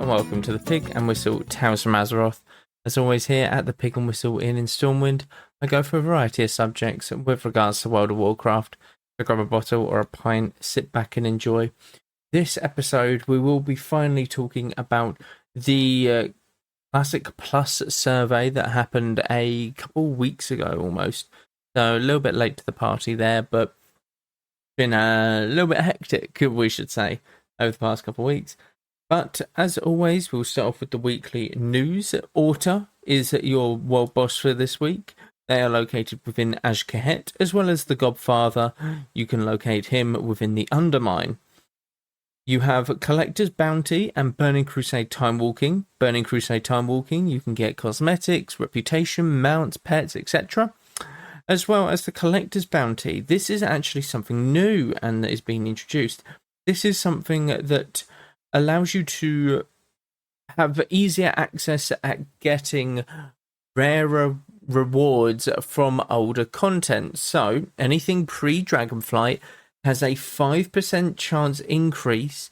and welcome to the Pig and Whistle Tales from Azeroth. As always, here at the Pig and Whistle Inn in Stormwind, I go for a variety of subjects with regards to World of Warcraft. So grab a bottle or a pint, sit back and enjoy. This episode, we will be finally talking about the Classic Plus survey that happened a couple weeks ago almost. So a little bit late to the party there, but been a little bit hectic, we should say, over the past couple of weeks. But as always, we'll start off with the weekly news. Orta is your world boss for this week. They are located within Azj-Kahet, as well as the Godfather. You can locate him within the Undermine. You have Collector's Bounty and Burning Crusade Time Walking. Burning Crusade Time Walking, you can get cosmetics, reputation, mounts, pets, etc. As well as the Collector's Bounty. This is actually something new and that is being introduced. This is something that allows you to have easier access at getting rarer rewards from older content. So anything pre-Dragonflight has a 5% chance increase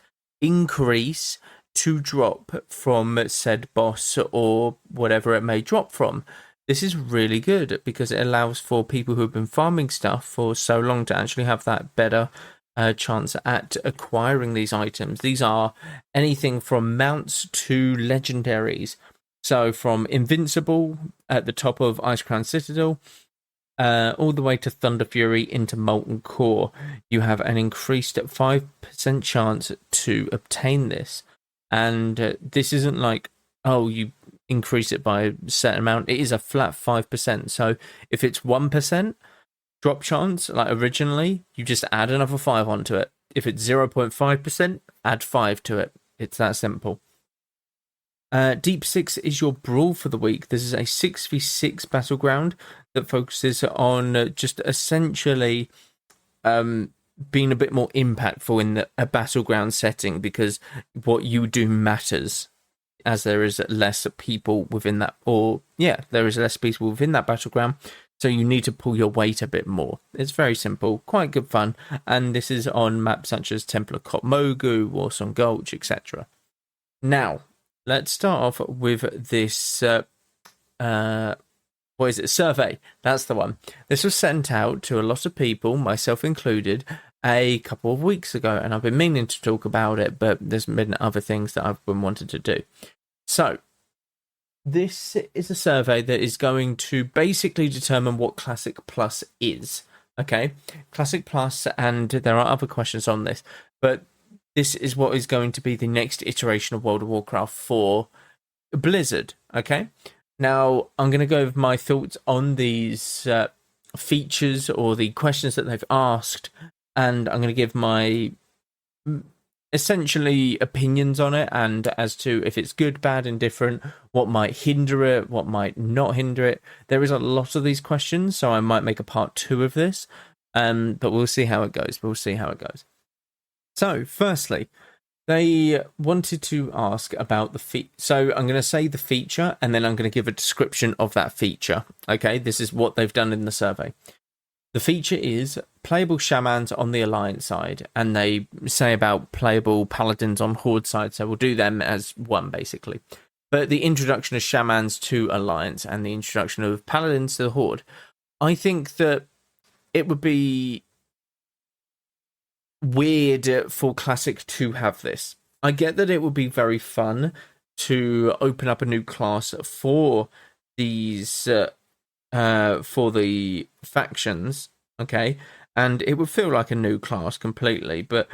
to drop from said boss or whatever it may drop from. This is really good because it allows for people who have been farming stuff for so long to actually have that better chance at acquiring these items. These are anything from mounts to legendaries. So from Invincible at the top of Ice Crown Citadel, all the way to Thunder Fury into Molten Core, you have an increased 5% chance to obtain this. And this isn't like, oh, you increase it by a certain amount. It is a flat 5%. So if it's 1%, drop chance, like originally, you just add another 5 onto it. If it's 0.5%, add 5 to it. It's that simple. Deep 6 is your brawl for the week. This is a 6v6 battleground that focuses on just essentially being a bit more impactful in a battleground setting, because what you do matters, as there is less people within that, there is less people within that battleground. So you need to pull your weight a bit more. It's very simple, quite good fun. And this is on maps such as Temple of Kot Mogu, Warsong Gulch, etc. Now, let's start off with this, survey. That's the one. This was sent out to a lot of people, myself included, a couple of weeks ago. And I've been meaning to talk about it, but there's been other things that I've been wanting to do. So, this is a survey that is going to basically determine what Classic Plus is. Okay, Classic Plus, and there are other questions on this, but this is what is going to be the next iteration of World of Warcraft for Blizzard. Okay, now I'm going to go over my thoughts on these features or the questions that they've asked, and I'm going to give my essentially opinions on it, and as to if it's good, bad, indifferent, what might hinder it, what might not hinder it. There is a lot of these questions, so I might make a part 2 of this, but we'll see how it goes. So, firstly, they wanted to ask about the so I'm going to say the feature, and then I'm going to give a description of that feature. Okay, this is what they've done in the survey. The feature is playable Shamans on the Alliance side, and they say about playable Paladins on Horde side, so we'll do them as one, basically. But the introduction of Shamans to Alliance and the introduction of Paladins to the Horde, I think that it would be weird for Classic to have this. I get that it would be very fun to open up a new class for these for the factions, okay, and it would feel like a new class completely, but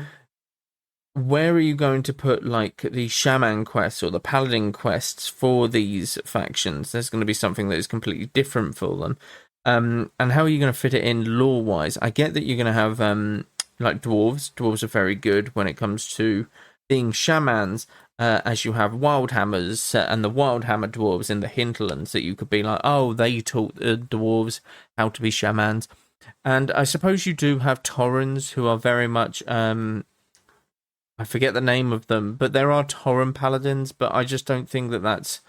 where are you going to put like the Shaman quests or the Paladin quests for these factions? There's going to be something that is completely different for them, and how are you going to fit it in lore wise? I get that you're going to have like dwarves are very good when it comes to being Shamans, as you have Wildhammers and the Wildhammer dwarves in the hinterlands that you could be like, oh, they taught the dwarves how to be Shamans. And I suppose you do have Taurens who are very much, I forget the name of them, but there are Tauren Paladins, but I just don't think that that's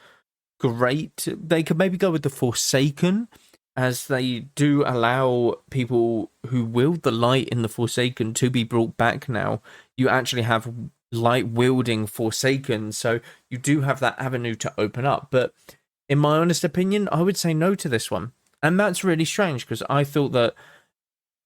great. They could maybe go with the Forsaken, as they do allow people who wield the light in the Forsaken to be brought back now. You actually have light wielding Forsaken, so you do have that avenue to open up. But in my honest opinion, I would say no to this one. And that's really strange because I thought that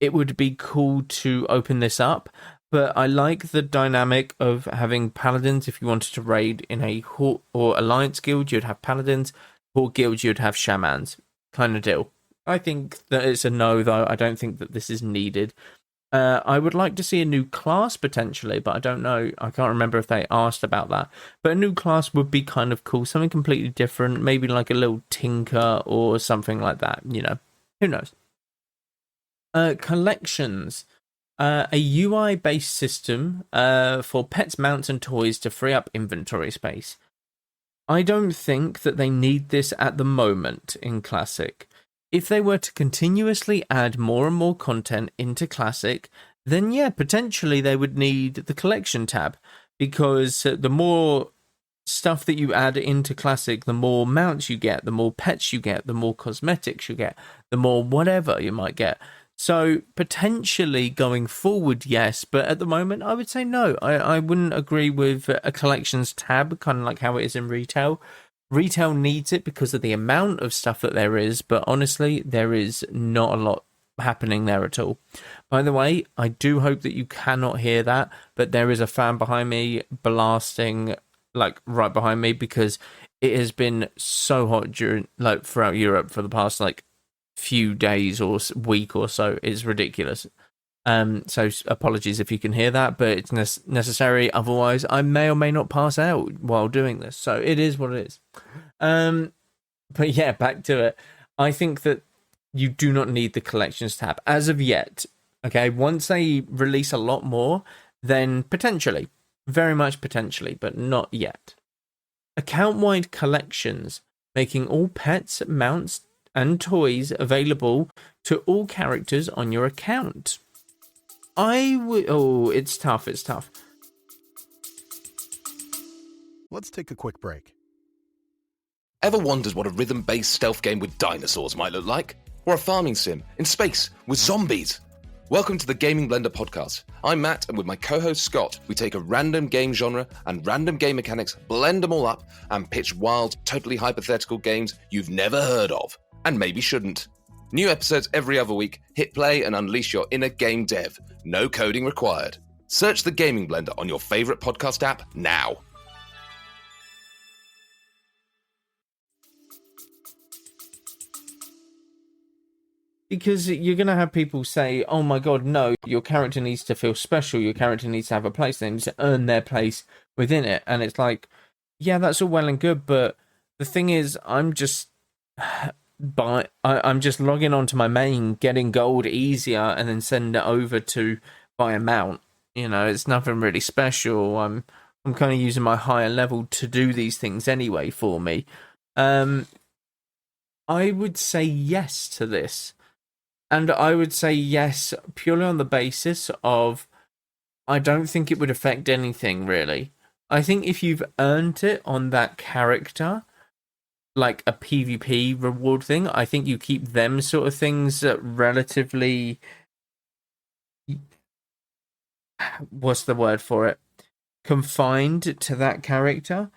it would be cool to open this up. But I like the dynamic of having paladins. If you wanted to raid in a Horde or Alliance guild, you'd have paladins. Horde guild, you'd have shamans. Kind of deal. I think that it's a no, though. I don't think that this is needed. I would like to see a new class potentially, but I don't know. I can't remember if they asked about that. But a new class would be kind of cool. Something completely different. Maybe like a little tinker or something like that. You know, who knows? Collections. A UI-based system for pets, mounts, and toys to free up inventory space. I don't think that they need this at the moment in Classic. If they were to continuously add more and more content into Classic, then yeah, potentially they would need the collection tab, because the more stuff that you add into Classic, the more mounts you get, the more pets you get, the more cosmetics you get, the more whatever you might get. So potentially going forward, yes, but at the moment I would say no. I wouldn't agree with a collections tab, kind of like how it is in retail. Retail needs it because of the amount of stuff that there is, but honestly, there is not a lot happening there at all. By the way, I do hope that you cannot hear that, but there is a fan behind me blasting, like right behind me, because it has been so hot during, like, throughout Europe for the past like few days or week or so. It's ridiculous. So apologies if you can hear that, but it's necessary. Otherwise, I may or may not pass out while doing this. So it is what it is. But yeah, back to it. I think that you do not need the collections tab as of yet. Okay, once they release a lot more, then potentially, very much potentially, but not yet. Account-wide collections, making all pets, mounts, and toys available to all characters on your account. It's tough. Let's take a quick break. Ever wondered what a rhythm-based stealth game with dinosaurs might look like? Or a farming sim in space with zombies? Welcome to the Gaming Blender podcast. I'm Matt, and with my co-host Scott, we take a random game genre and random game mechanics, blend them all up, and pitch wild, totally hypothetical games you've never heard of, and maybe shouldn't. New episodes every other week. Hit play and unleash your inner game dev. No coding required. Search the Gaming Blender on your favorite podcast app now. Because you're going to have people say, oh my god, no, your character needs to feel special, your character needs to have a place, they need to earn their place within it. And it's like, yeah, that's all well and good, but the thing is, I'm just logging onto my main, getting gold easier, and then send it over to buy a mount. You know, it's nothing really special. I'm kind of using my higher level to do these things anyway for me. I would say yes to this. And I would say yes purely on the basis of I don't think it would affect anything, really. I think if you've earned it on that character, like a PvP reward thing, I think you keep them sort of things relatively... What's the word for it? Confined to that character.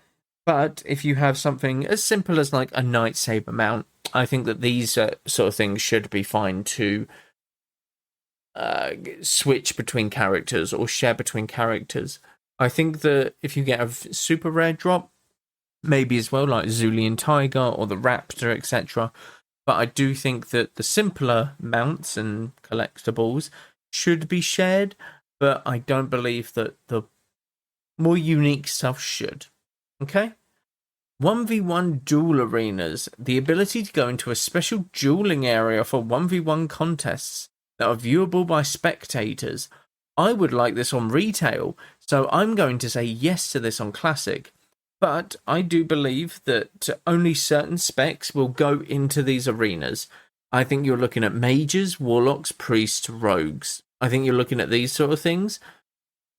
But if you have something as simple as like a Night Saber mount, I think that these sort of things should be fine to switch between characters or share between characters. I think that if you get a super rare drop, maybe as well, like Zulian Tiger or the Raptor, etc. But I do think that the simpler mounts and collectibles should be shared, but I don't believe that the more unique stuff should. Okay? 1v1 duel arenas. The ability to go into a special dueling area for 1v1 contests that are viewable by spectators. I would like this on retail, so I'm going to say yes to this on Classic. But I do believe that only certain specs will go into these arenas. I think you're looking at mages, warlocks, priests, rogues. I think you're looking at these sort of things.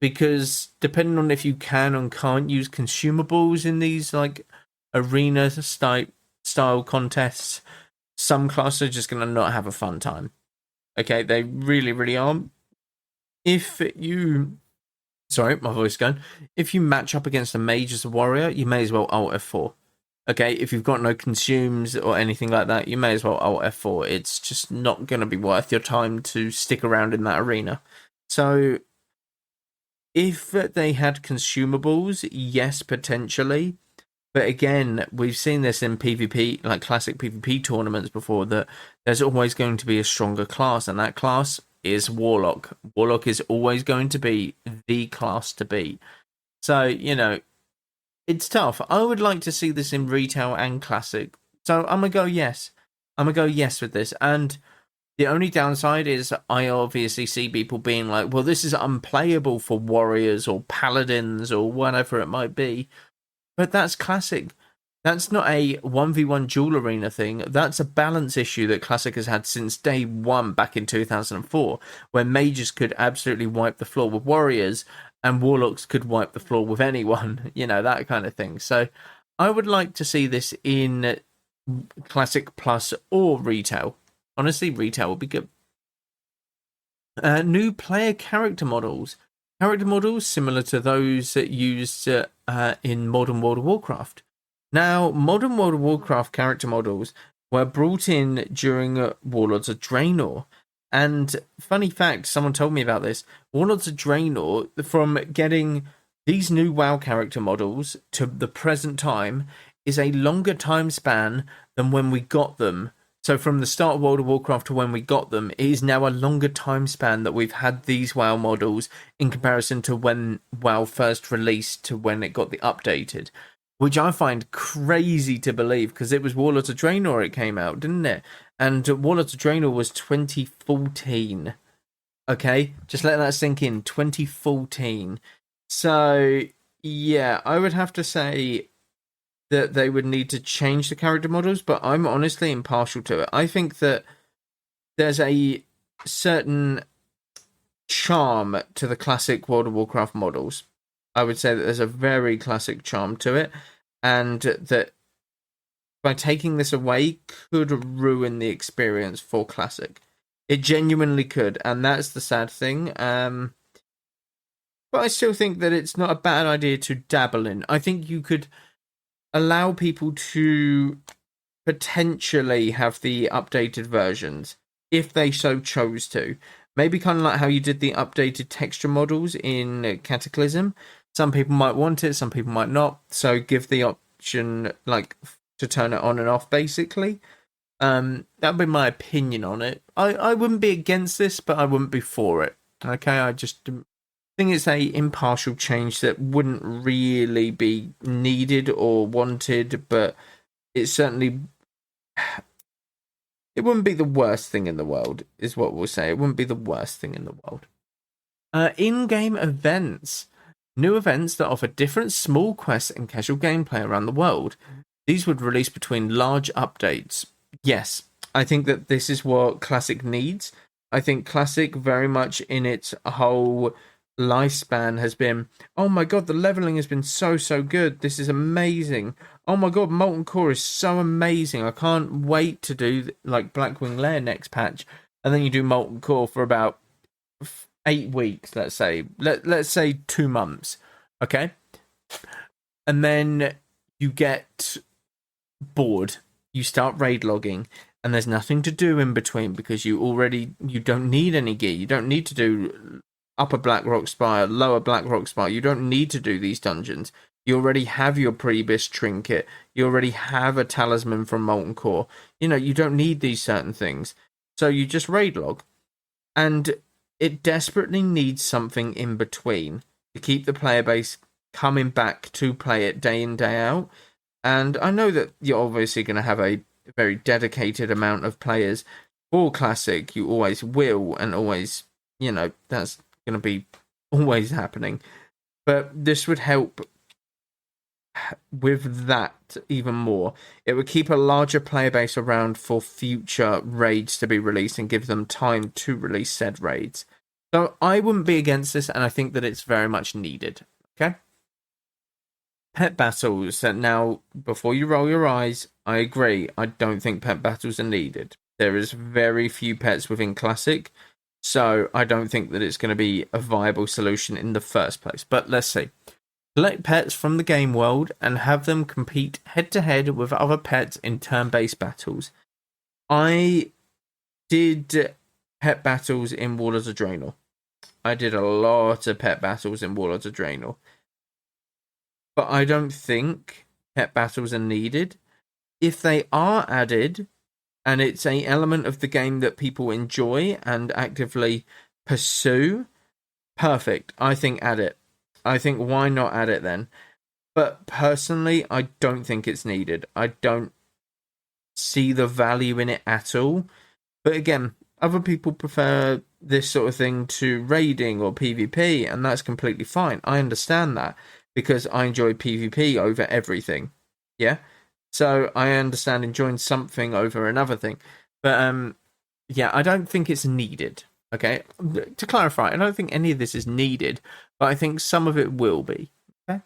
Because depending on if you can and can't use consumables in these like arena style contests, some classes are just going to not have a fun time. Okay, they really, really aren't. If you Sorry, my voice going. If you match up against a mage as a warrior, you may as well alt F4. Okay, if you've got no consumes or anything like that, you may as well alt F4. It's just not going to be worth your time to stick around in that arena. So, if they had consumables, yes, potentially. But again, we've seen this in PvP, like classic PvP tournaments before, that there's always going to be a stronger class, and that class is Warlock. Warlock is always going to be the class to beat. So, it's tough. I would like to see this in retail and classic. So I'm going to go yes. I'm going to go yes with this. And the only downside is I obviously see people being like, well, this is unplayable for warriors or paladins or whatever it might be. But that's classic. That's not a 1v1 duel arena thing. That's a balance issue that Classic has had since day one back in 2004, where mages could absolutely wipe the floor with warriors and warlocks could wipe the floor with anyone, that kind of thing. So I would like to see this in Classic Plus or Retail. Honestly, Retail would be good. New player character models. Character models similar to those used in modern World of Warcraft. Now, modern World of Warcraft character models were brought in during Warlords of Draenor. And funny fact, someone told me about this. Warlords of Draenor, from getting these new WoW character models to the present time, is a longer time span than when we got them. So from the start of World of Warcraft to when we got them, it is now a longer time span that we've had these WoW models in comparison to when WoW first released to when it got the updated. Which I find crazy to believe, because it was Warlords of Draenor it came out, didn't it? And Warlords of Draenor was 2014. Okay? Just let that sink in. 2014. So, yeah, I would have to say that they would need to change the character models, but I'm honestly impartial to it. I think that there's a certain charm to the classic World of Warcraft models. I would say that there's a very classic charm to it, and that by taking this away could ruin the experience for classic. It genuinely could, and that's the sad thing. But I still think that it's not a bad idea to dabble in. I think you could allow people to potentially have the updated versions if they so chose to. Maybe kind of like how you did the updated texture models in Cataclysm. Some people might want it, some people might not. So give the option to turn it on and off, basically. That'd be my opinion on it. I wouldn't be against this, but I wouldn't be for it. Okay, I just think it's a impartial change that wouldn't really be needed or wanted, but it certainly... It wouldn't be the worst thing in the world, is what we'll say. It wouldn't be the worst thing in the world. In-game events. New events that offer different small quests and casual gameplay around the world. These would release between large updates. Yes, I think that this is what Classic needs. I think Classic very much in its whole lifespan has been, oh my god, the leveling has been so good. This is amazing. Oh my god, Molten Core is so amazing. I can't wait to do Blackwing Lair next patch. And then you do Molten Core for about 8 weeks, let's say. Let's say 2 months. Okay? And then you get bored. You start raid logging, and there's nothing to do in between because you don't need any gear. You don't need to do Upper Blackrock Spire, Lower Blackrock Spire. You don't need to do these dungeons. You already have your Prebis trinket. You already have a talisman from Molten Core. You don't need these certain things. So you just raid log. And it desperately needs something in between to keep the player base coming back to play it day in, day out. And I know that you're obviously going to have a very dedicated amount of players for Classic. You always will, and always, that's going to be always happening. But this would help with that even more. It would keep a larger player base around for future raids to be released and give them time to release said raids. So I wouldn't be against this, and I think that it's very much needed. Okay? Pet battles. Now, before you roll your eyes, I agree. I don't think pet battles are needed. There is very few pets within Classic. So I don't think that it's going to be a viable solution in the first place. But let's see. Collect pets from the game world and have them compete head-to-head with other pets in turn-based battles. I did pet battles in Warlords of Draenor. I did a lot of pet battles in Warlords of Draenor. But I don't think pet battles are needed. If they are added, and it's an element of the game that people enjoy and actively pursue, perfect. I think add it. I think why not add it then? But personally, I don't think it's needed. I don't see the value in it at all. But again, other people prefer this sort of thing to raiding or PvP, and that's completely fine. I understand that because I enjoy PvP over everything. Yeah? So I understand enjoying something over another thing. But yeah, I don't think it's needed. Okay? To clarify, I don't think any of this is needed, but I think some of it will be. Okay?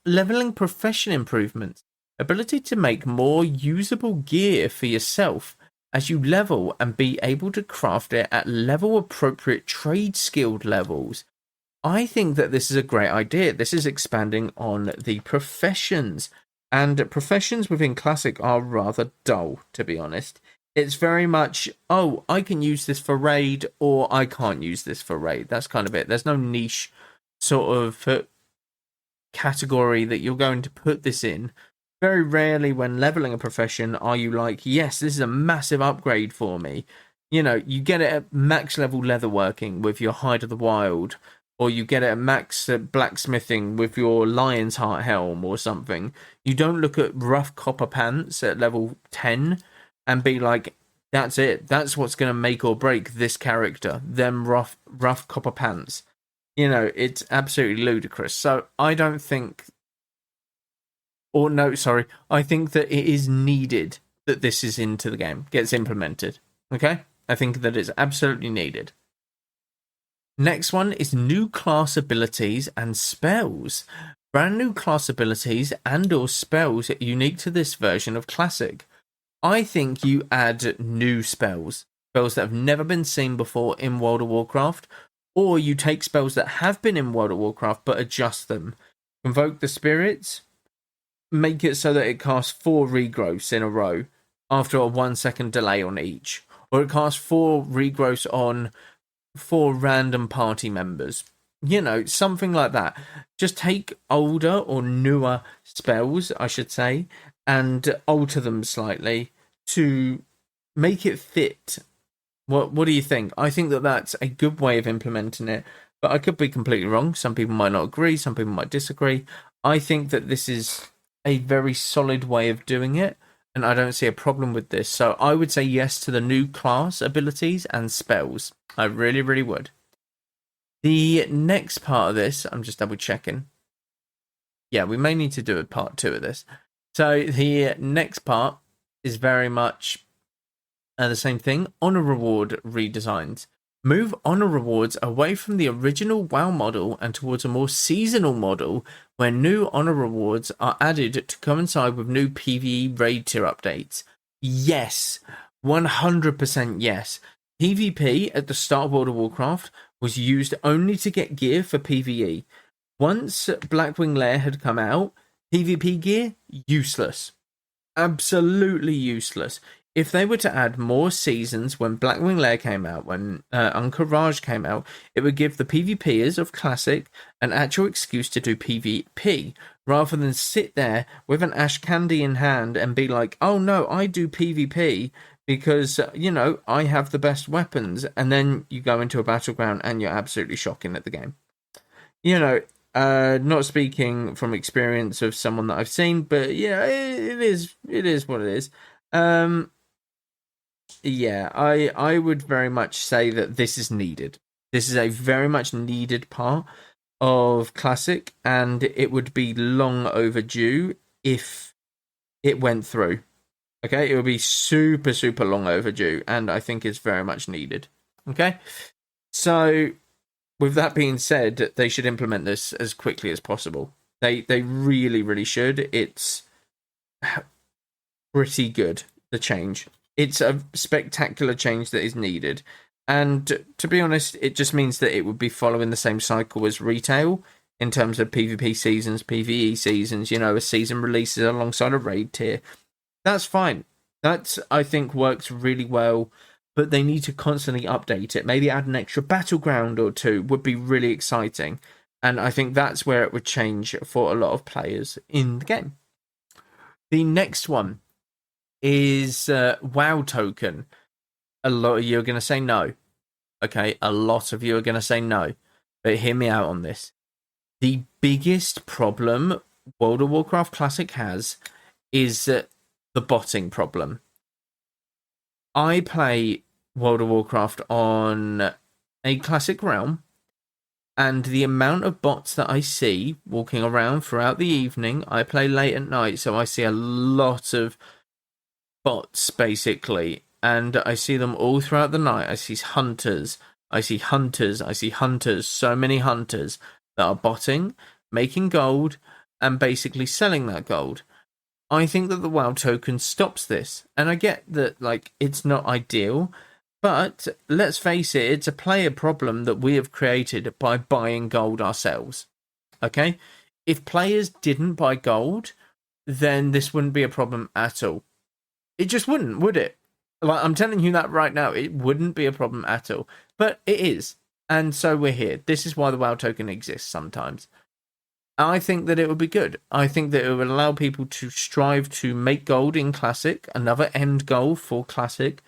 Leveling profession improvements. Ability to make more usable gear for yourself as you level and be able to craft it at level appropriate trade skilled levels. I think that this is a great idea. This is expanding on the professions. And professions within Classic are rather dull, to be honest. It's very much, oh, I can use this for raid, or I can't use this for raid. That's kind of it. There's no niche sort of category that you're going to put this in. Very rarely when leveling a profession are you like, yes, this is a massive upgrade for me. You know, you get it at max level leatherworking with your Hide of the Wild, or you get it at max blacksmithing with your Lion's Heart helm or something. You don't look at rough copper pants at level 10 and be like, that's it. That's what's going to make or break this character. Them rough copper pants. You know, it's absolutely ludicrous. So I don't think... Or no, sorry. I think that it is needed that this is into the game. Gets implemented. Okay? I think that it's absolutely needed. Next one is new class abilities and spells. Brand new class abilities and or spells unique to this version of Classic. I think you add new spells that have never been seen before in World of Warcraft, or you take spells that have been in World of Warcraft but adjust them. Convoke the spirits, make it so that it casts 4 regrowths in a row after a 1 second delay on each, or it casts 4 regrowths on 4 random party members. You know, something like that. Just take older or newer spells, I should say, and alter them slightly to make it fit. What do you think? I think that that's a good way of implementing it, but I could be completely wrong. Some people might not agree, some people might disagree. I think that this is a very solid way of doing it, and I don't see a problem with this. So I would say yes to the new class abilities and spells. I really, really would. The next part of this, I'm just double checking. Yeah, we may need to do a part 2 of this. So the next part is very much the same thing. Honor reward redesigns. Move honor rewards away from the original WoW model and towards a more seasonal model where new honor rewards are added to coincide with new PvE raid tier updates. Yes, 100% yes. PvP at the start of World of Warcraft was used only to get gear for PvE. Once Blackwing Lair had come out, PvP gear, useless. Absolutely useless. If they were to add more seasons when Blackwing Lair came out, when Anchorage came out, it would give the PvPers of Classic an actual excuse to do PvP, rather than sit there with an ash candy in hand and be like, oh no, I do PvP because, you know, I have the best weapons, and then you go into a battleground and you're absolutely shocking at the game. You know, not speaking from experience of someone that I've seen, but yeah, it is what it is. Yeah, I would very much say that this is needed. This is a very much needed part of Classic, and it would be long overdue if it went through. Okay, it would be super, super long overdue, and I think it's very much needed. Okay, so with that being said, they should implement this as quickly as possible. They really, really should. It's pretty good, the change. It's a spectacular change that is needed. And to be honest, it just means that it would be following the same cycle as retail in terms of PvP seasons, PvE seasons, a season releases alongside a raid tier. That's fine. That, I think, works really well, but they need to constantly update it. Maybe add an extra battleground or two would be really exciting. And I think that's where it would change for a lot of players in the game. The next one is WoW token. A lot of you are going to say no. Okay, a lot of you are going to say no. But hear me out on this. The biggest problem World of Warcraft Classic has is the botting problem. I play World of Warcraft on a Classic realm, and the amount of bots that I see walking around throughout the evening, I play late at night, so I see a lot of bots, basically. And I see them all throughout the night. I see hunters, so many hunters that are botting, making gold, and basically selling that gold. I think that the WoW token stops this. And I get that, it's not ideal, but let's face it, it's a player problem that we have created by buying gold ourselves. Okay? If players didn't buy gold, then this wouldn't be a problem at all. It just wouldn't, would it? I'm telling you that right now, it wouldn't be a problem at all. But it is. And so we're here. This is why the WoW token exists sometimes. I think that it would be good. I think that it would allow people to strive to make gold in Classic, another end goal for Classic,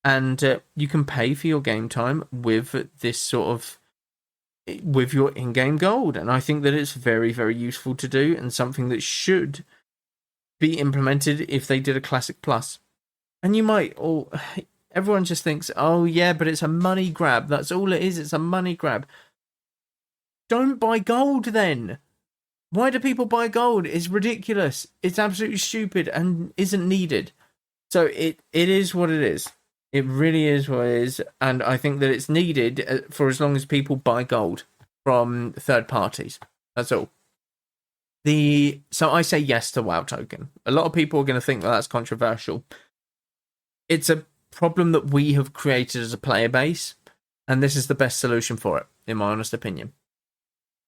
and you can pay for your game time with this with your in-game gold. And I think that it's very, very useful to do, and something that should be implemented if they did a Classic Plus. And you might, everyone just thinks, oh yeah, but it's a money grab. That's all it is. It's a money grab. Don't buy gold then. Why do people buy gold? It's ridiculous. It's absolutely stupid and isn't needed. So it is what it is. It really is what it is. And I think that it's needed for as long as people buy gold from third parties. That's all. So I say yes to WoW token. A lot of people are going to think that that's controversial. It's a problem that we have created as a player base, and this is the best solution for it, in my honest opinion.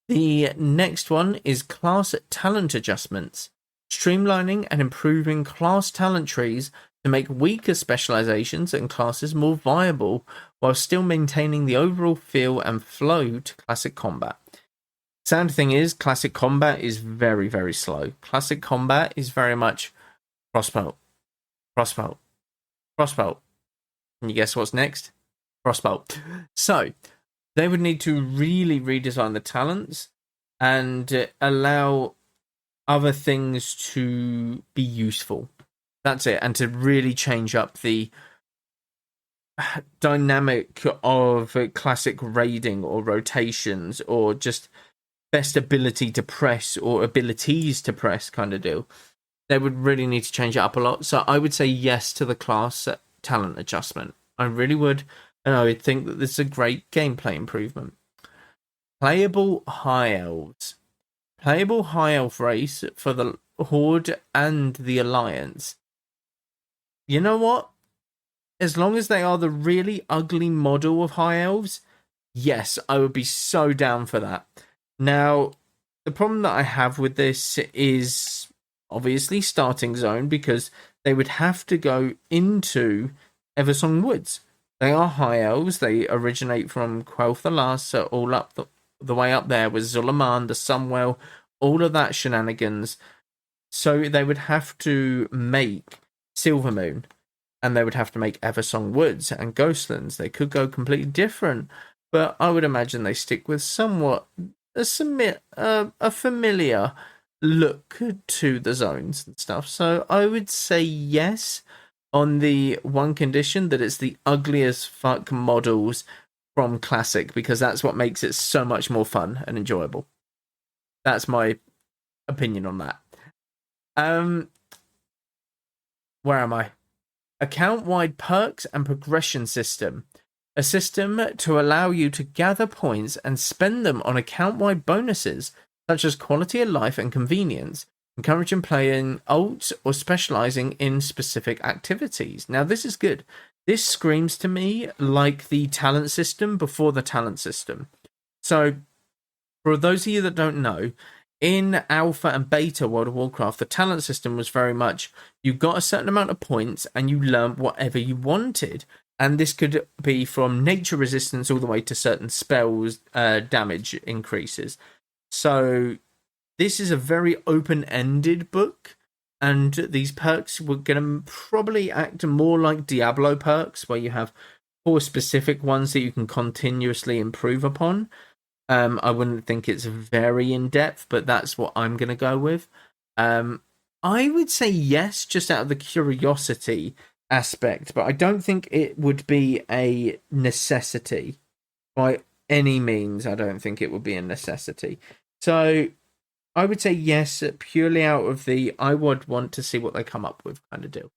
The next one is class talent adjustments, streamlining and improving class talent trees to make weaker specializations and classes more viable while still maintaining the overall feel and flow to Classic combat. Sad thing is, Classic combat is very, very slow. Classic combat is very much crossbow. Can you guess what's next? Crossbow. So, they would need to really redesign the talents and allow other things to be useful. That's it. And to really change up the dynamic of Classic raiding or rotations or just best ability to press or abilities to press kind of deal. They would really need to change it up a lot. So I would say yes to the class talent adjustment. I really would. And I would think that this is a great gameplay improvement. Playable High Elves. Playable High Elf race for the Horde and the Alliance. You know what? As long as they are the really ugly model of High Elves, yes, I would be so down for that. Now, the problem that I have with this is obviously starting zone, because they would have to go into Eversong Woods. They are High Elves. They originate from Quel'Tha the Last, so all up the way up there with Zulaman, the Sunwell, all of that shenanigans. So they would have to make Silvermoon, and they would have to make Eversong Woods and Ghostlands. They could go completely different, but I would imagine they stick with somewhat a familiar look to the zones and stuff. So I would say yes, on the one condition that it's the ugliest fuck models from Classic, because that's what makes it so much more fun and enjoyable. That's my opinion on that. Where am I? Account-wide perks and progression system. A system to allow you to gather points and spend them on account-wide bonuses, such as quality of life and convenience, encouraging playing ults or specializing in specific activities. Now, this is good. This screams to me like the talent system before the talent system. So, for those of you that don't know, in Alpha and Beta World of Warcraft, the talent system was very much you got a certain amount of points and you learned whatever you wanted. And this could be from nature resistance all the way to certain spells damage increases. So this is a very open-ended book, and these perks were going to probably act more like Diablo perks, where you have 4 specific ones that you can continuously improve upon. I wouldn't think it's very in-depth, but that's what I'm going to go with. I would say yes, just out of the curiosity aspect, but I don't think it would be a necessity by any means. I don't think it would be a necessity. So I would say yes, purely out of the I would want to see what they come up with kind of deal.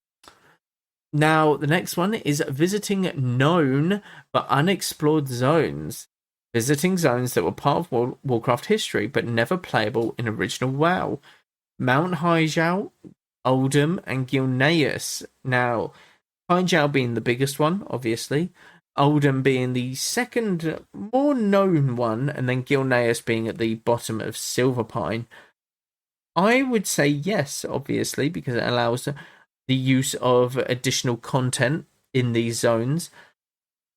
Now, the next one is visiting known but unexplored zones. Visiting zones that were part of Warcraft history but never playable in original WoW. Mount Hyjal, Oldham, and Gilneas. Now, Hyjal being the biggest one, obviously. Oldham being the second more known one, and then Gilneas being at the bottom of Silverpine. I would say yes, obviously, because it allows the use of additional content in these zones.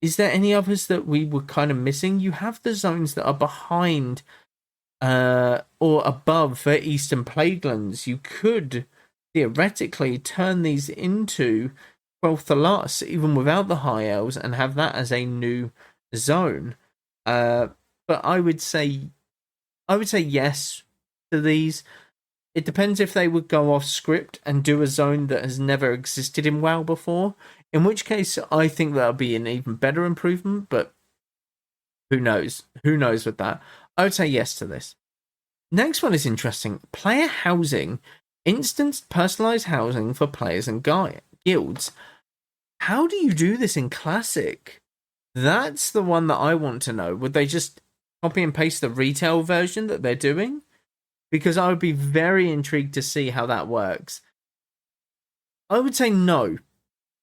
Is there any others that we were kind of missing? You have the zones that are behind or above Eastern Plaguelands. You could theoretically turn these into 12th Thalas, even without the High Elves, and have that as a new zone. But I would say yes to these. It depends if they would go off script and do a zone that has never existed in WoW before, in which case I think that'll be an even better improvement, but who knows? Who knows with that? I would say yes to this. Next one is interesting. Player housing. Instanced personalized housing for players and guilds. How do you do this in Classic? That's the one that I want to know. Would they just copy and paste the retail version that they're doing? Because I would be very intrigued to see how that works. I would say no.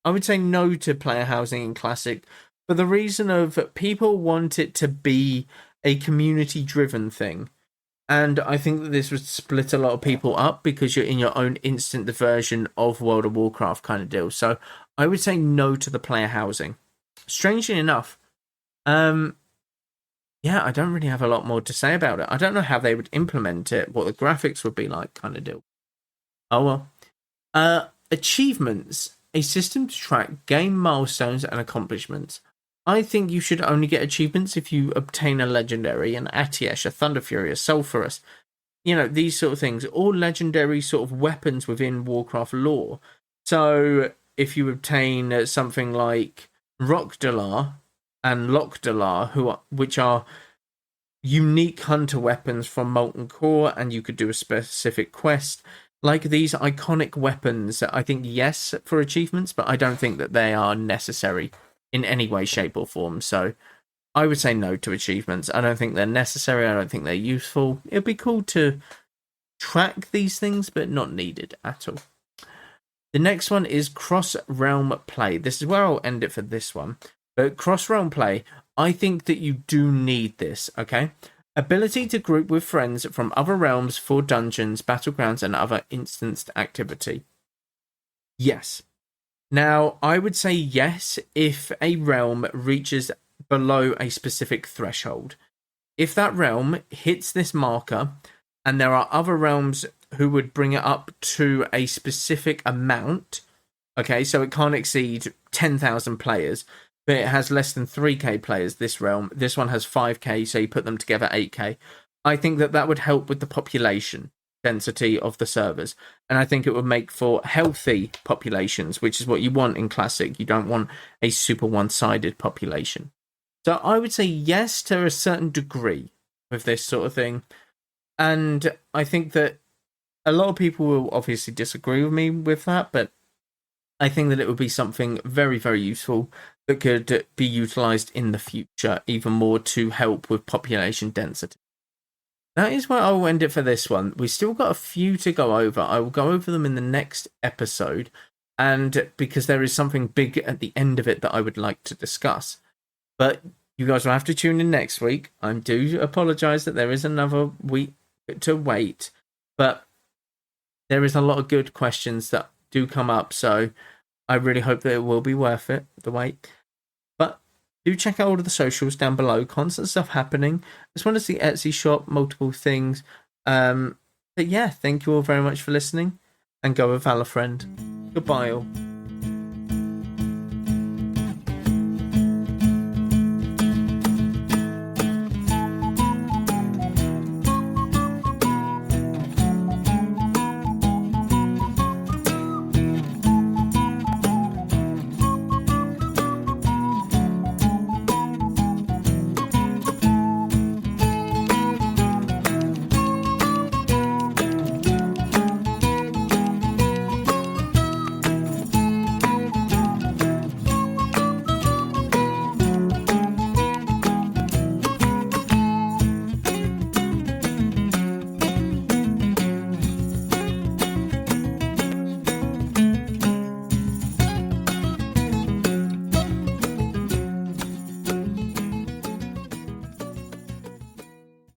I would say no to player housing in Classic for the reason of people want it to be a community-driven thing. And I think that this would split a lot of people up because you're in your own instant version of World of Warcraft kind of deal. So I would say no to the player housing. Strangely enough, yeah, I don't really have a lot more to say about it. I don't know how they would implement it, what the graphics would be like kind of deal. Oh well. Achievements. A system to track game milestones and accomplishments. I think you should only get achievements if you obtain a legendary, an Atiesh, a Thunderfury, a Sulphurus. You know, these sort of things. All legendary sort of weapons within Warcraft lore. So if you obtain something like Rockdalar and Lockdalar, which are unique hunter weapons from Molten Core, and you could do a specific quest. Like these iconic weapons, I think yes for achievements, but I don't think that they are necessary in any way, shape, or form. So I would say no to achievements. I don't think they're necessary. I don't think they're useful. It'd be cool to track these things, but not needed at all. The next one is cross-realm play. This is where I'll end it for this one. But cross-realm play, I think that you do need this, okay? Ability to group with friends from other realms for dungeons, battlegrounds, and other instanced activity. Yes. Now, I would say yes if a realm reaches below a specific threshold. If that realm hits this marker, and there are other realms who would bring it up to a specific amount, okay, so it can't exceed 10,000 players, but it has less than 3k players, this realm. This one has 5k, so you put them together 8k. I think that that would help with the population density of the servers. And I think it would make for healthy populations, which is what you want in Classic. You don't want a super one-sided population. So I would say yes to a certain degree with this sort of thing. And I think that a lot of people will obviously disagree with me with that, but I think that it would be something very, very useful that could be utilized in the future even more to help with population density. That is where I will end it for this one. We've still got a few to go over. I will go over them in the next episode. and because there is something big at the end of it that I would like to discuss. But you guys will have to tune in next week. I do apologise that there is another week to wait, but there is a lot of good questions that do come up, so I really hope that it will be worth it, the wait. But do check out all of the socials down below. Constant stuff happening, as well as the Etsy shop, multiple things. But yeah, thank you all very much for listening, and go with Valor, friend. Goodbye all.